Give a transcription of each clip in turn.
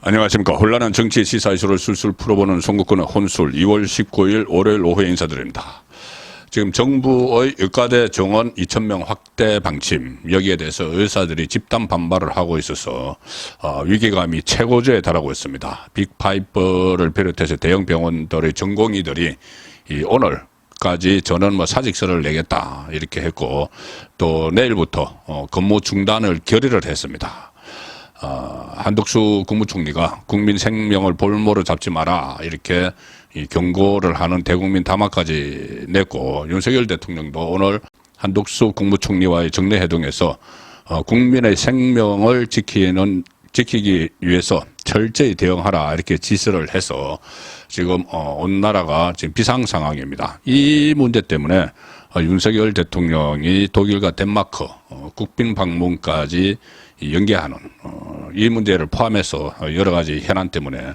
안녕하십니까. 혼란한 정치 시사 이슈를 술술 풀어보는 송국근의 혼술 2월 19일 월요일 오후에 인사드립니다. 지금 정부의 의과대 정원 2,000명 확대 방침, 여기에 대해서 의사들이 집단 반발을 하고 있어서 위기감이 최고조에 달하고 있습니다. 빅파이브를 비롯해서 대형 병원들의 전공의들이 오늘까지 저는 사직서를 내겠다 이렇게 했고, 또 내일부터 근무 중단을 결의를 했습니다. 한덕수 국무총리가 국민 생명을 볼모로 잡지 마라 이렇게 경고를 하는 대국민 담화까지 냈고, 윤석열 대통령도 오늘 한덕수 국무총리와의 정례회동에서 국민의 생명을 지키기 위해서 철저히 대응하라 이렇게 지시를 해서 지금 온 나라가 지금 비상 상황입니다. 이 문제 때문에 윤석열 대통령이 독일과 덴마크 국빈 방문까지 연계하는 이 문제를 포함해서 여러 가지 현안 때문에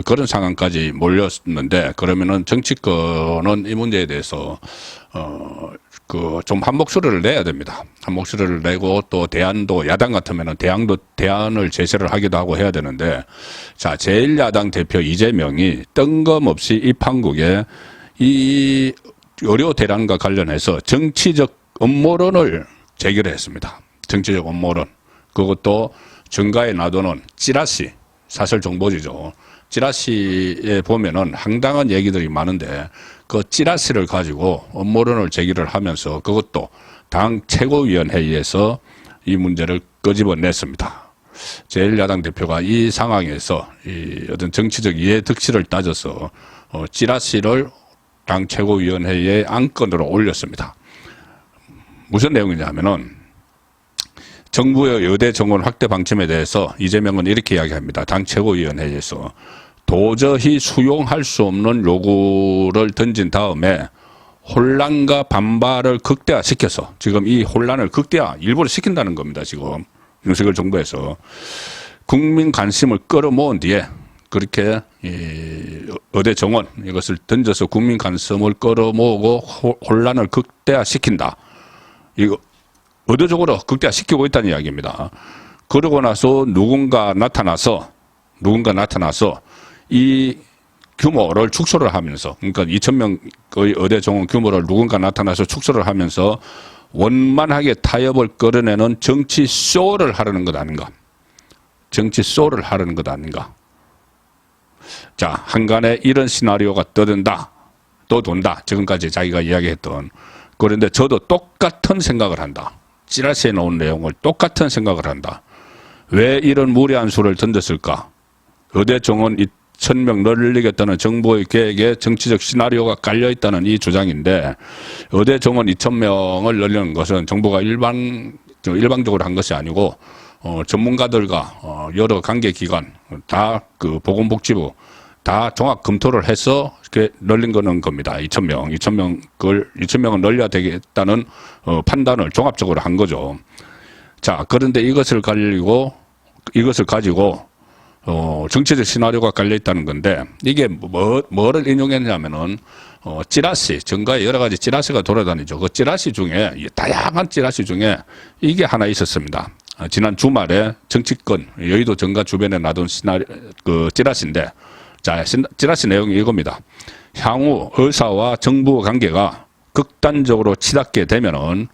그런 상황까지 몰렸는데, 그러면은 정치권은 이 문제에 대해서 좀 한 목소리를 내야 됩니다. 한 목소리를 내고, 또 대안도, 야당 같으면은 대안을 제시를 하기도 하고 해야 되는데, 자, 제1야당 대표 이재명이 뜬금없이 이 판국에 이 의료 대란과 관련해서 정치적 음모론을 제기를 했습니다. 정치적 음모론. 그것도 정가에 놔두는 찌라시, 사설 정보지죠. 찌라시에 보면은 황당한 얘기들이 많은데, 그 찌라시를 가지고 음모론을 제기를 하면서 그것도 당 최고위원회의에서 이 문제를 끄집어냈습니다. 제1야당 대표가 이 상황에서 이 어떤 정치적 이해득실을 따져서 찌라시를 당 최고위원회의의 안건으로 올렸습니다. 무슨 내용이냐 하면은, 정부의 의대 정원 확대 방침에 대해서 이재명은 이렇게 이야기합니다. 당 최고위원회에서 도저히 수용할 수 없는 요구를 던진 다음에 혼란과 반발을 극대화시켜서, 지금 이 혼란을 일부러 시킨다는 겁니다. 지금 윤석열 정부에서 국민 관심을 끌어모은 뒤에 그렇게 의대 정원 이것을 던져서 국민 관심을 끌어모으고 혼란을 극대화시킨다. 이거 의도적으로 극대화시키고 있다는 이야기입니다. 그러고 나서 누군가 나타나서 이 규모를 축소를 하면서, 그러니까 2,000명의 의대 정원 규모를 누군가 나타나서 축소를 하면서 원만하게 타협을 끌어내는 정치 쇼를 하려는 것 아닌가. 정치 쇼를 하려는 것 아닌가. 자, 한간에 이런 시나리오가 떠돈다. 지금까지 자기가 이야기했던. 그런데 저도 똑같은 생각을 한다. 찌라시에 나온 내용을 똑같은 생각을 한다. 왜 이런 무리한 수를 던졌을까? 의대 정원 2,000명 늘리겠다는 정부의 계획에 정치적 시나리오가 깔려있다는 이 주장인데, 의대 정원 2,000명을 늘리는 것은 정부가 일방적으로 한 것이 아니고, 전문가들과 여러 관계기관, 다 보건복지부, 다 종합 검토를 해서 이렇게 늘린 거는 겁니다. 2,000명을 늘려야 되겠다는 판단을 종합적으로 한 거죠. 자, 그런데 이것을 가지고 정치적 시나리오가 깔려 있다는 건데, 이게 뭐를 인용했냐면은 찌라시, 정가에 여러 가지 찌라시가 돌아다니죠. 그 찌라시 중에, 다양한 찌라시 중에 이게 하나 있었습니다. 지난 주말에 정치권 여의도 정가 주변에 놔둔 찌라시인데, 자, 찌라시 내용이 이겁니다. 향후 의사와 정부 관계가 극단적으로 치닫게 되면은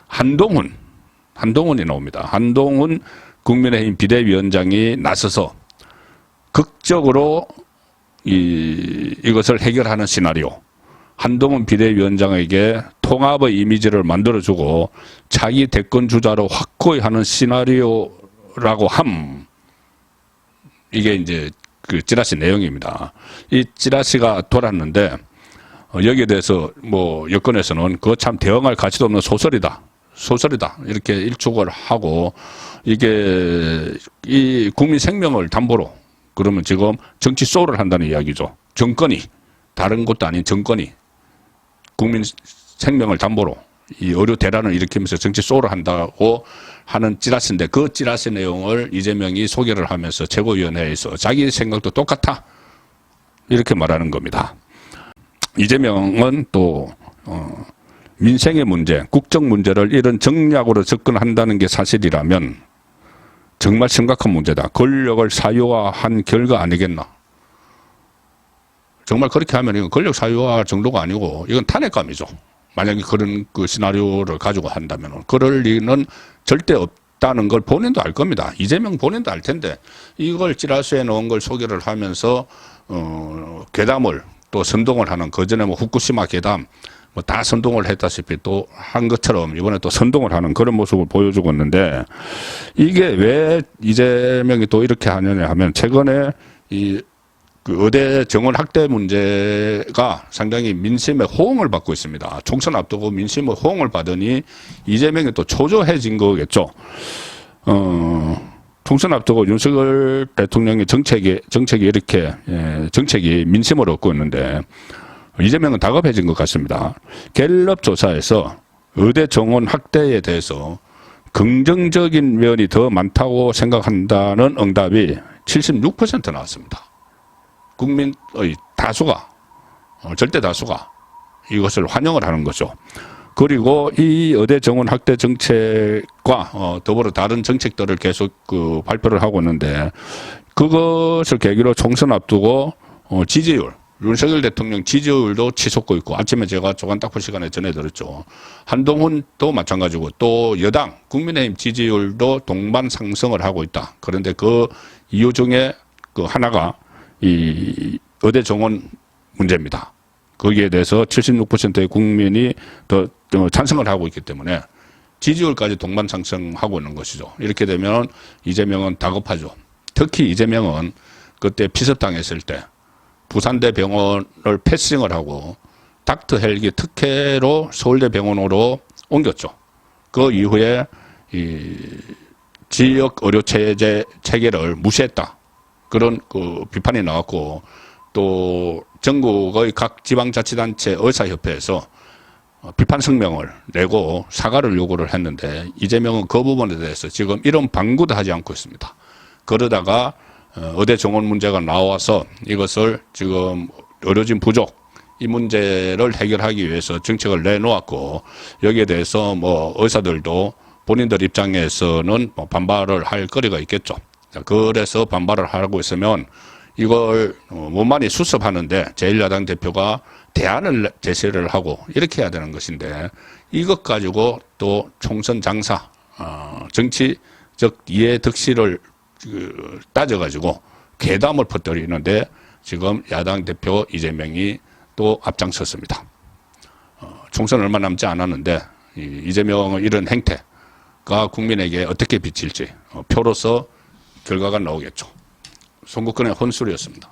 한동훈이 나옵니다. 한동훈 국민의힘 비대위원장이 나서서 극적으로 이것을 해결하는 시나리오. 한동훈 비대위원장에게 통합의 이미지를 만들어주고 자기 대권 주자로 확고히 하는 시나리오라고 이게 이제 그 찌라시 내용입니다. 이 찌라시가 돌았는데, 여기에 대해서 여권에서는 그거 참 대응할 가치도 없는 소설이다 이렇게 일축을 하고, 이게 이 국민 생명을 담보로, 그러면 지금 정치 쇼를 한다는 이야기죠. 정권이, 다른 것도 아닌 정권이 국민 생명을 담보로 이 의료 대란을 일으키면서 정치 쇼를 한다고 하는 찌라시인데, 그 찌라시 내용을 이재명이 소개를 하면서 최고위원회에서 자기 생각도 똑같아 이렇게 말하는 겁니다. 이재명은 또 민생의 문제, 국정 문제를 이런 정략으로 접근한다는 게 사실이라면 정말 심각한 문제다. 권력을 사유화한 결과 아니겠나. 정말 그렇게 하면 이건 권력 사유화 정도가 아니고 이건 탄핵감이죠. 만약에 그런 그 시나리오를 가지고 한다면 그럴 리는 절대 없다는 걸 본인도 알 겁니다. 이재명 본인도 알 텐데 이걸 찌라시에 넣은 걸 소개를 하면서 괴담을 또 선동을 하는 그전에 뭐 후쿠시마 괴담 뭐 다 선동을 했다시피 또 한 것처럼 이번에 또 선동을 하는 그런 모습을 보여주고 있는데 이게 왜 이재명이 또 이렇게 하느냐 하면 최근에 그 의대 정원 학대 문제가 상당히 민심의 호응을 받고 있습니다. 총선 앞두고 민심의 호응을 받으니 이재명이 또 초조해진 거겠죠. 총선 앞두고 윤석열 대통령의 정책이 이렇게 정책이 민심을 얻고 있는데 이재명은 다급해진 것 같습니다. 갤럽 조사에서 의대 정원 학대에 대해서 긍정적인 면이 더 많다고 생각한다는 응답이 76% 나왔습니다. 국민의 다수가 절대 다수가 이것을 환영을 하는 거죠. 그리고 이 의대 정원 학대 정책과 더불어 다른 정책들을 계속 그 발표를 하고 있는데 그것을 계기로 총선 앞두고 지지율 윤석열 대통령 지지율도 치솟고 있고 아침에 제가 조간딱보 시간에 전해드렸죠. 한동훈도 마찬가지고 또 여당 국민의힘 지지율도 동반 상승을 하고 있다. 그런데 그 이유 중에 그 하나가 이 의대 정원 문제입니다. 거기에 대해서 76%의 국민이 더 찬성을 하고 있기 때문에 지지율까지 동반 상승하고 있는 것이죠. 이렇게 되면 이재명은 다급하죠. 특히 이재명은 그때 피습당했을 때 부산대 병원을 패싱을 하고 닥터 헬기 특혜로 서울대 병원으로 옮겼죠. 그 이후에 이 지역 의료 체계를 무시했다. 그런 그 비판이 나왔고 또 전국의 각 지방자치단체 의사협회에서 비판 성명을 내고 사과를 요구를 했는데 이재명은 그 부분에 대해서 지금 이런 방구도 하지 않고 있습니다. 그러다가 의대 정원 문제가 나와서 이것을 지금 의료진 부족 이 문제를 해결하기 위해서 정책을 내놓았고 여기에 대해서 뭐 의사들도 본인들 입장에서는 뭐 반발을 할 거리가 있겠죠. 그래서 반발을 하고 있으면 이걸 원만히 수습하는데 제1야당 대표가 대안을 제시를 하고 이렇게 해야 되는 것인데 이것 가지고 또 총선 장사 정치적 이해 득실을 따져가지고 괴담을 퍼뜨리는데 지금 야당 대표 이재명이 또 앞장섰습니다. 총선 얼마 남지 않았는데 이재명의 이런 행태가 국민에게 어떻게 비칠지 표로서 결과가 나오겠죠. 송국근의 혼술이었습니다.